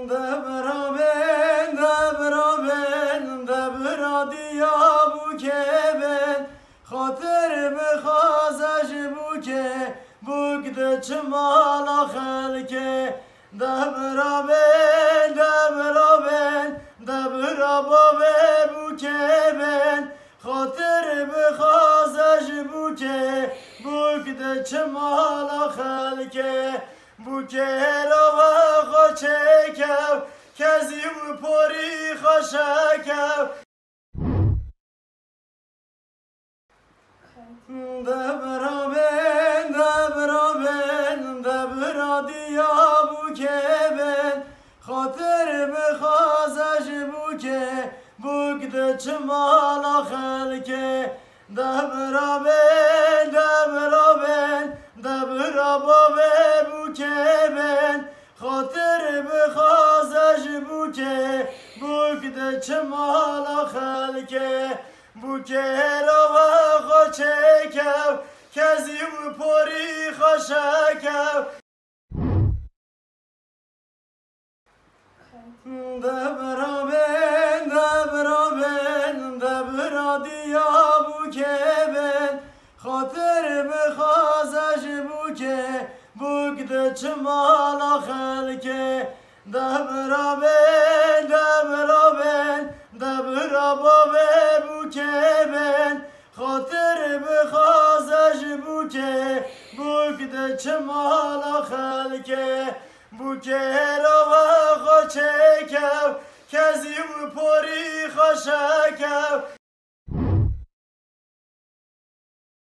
Debra ben, debra diya buke ben, خاطر بخازش بوکه بوکده چمالا خلکه دبرا بن دبرا بابه بوکه بن خاطر بخازش بوکه بوکده چمالا خلکه بوکه رو خوچه کو کزی و پوری خوشه کو دبرا بن دبرا دیا بوکه بن خاطر بخازش بوکه بوکده چمالا خلکه دبرا بن دبرا بابه بوکه بن خاطر بخازش بوکه بوکده چمالا خلکه بوکه رو خوچه کو کزی و پوری خوشه کو دبرا بن دبرا دیا بوکه بن خاطر بخازش بوکه بوکده چمالا خلکه دبرا بن دبرا بابه بوکه بن خاطر بخازش بوکه بوکده چمالا خلکه بوکه رو خوچه کو کزی و پوری خوشه کو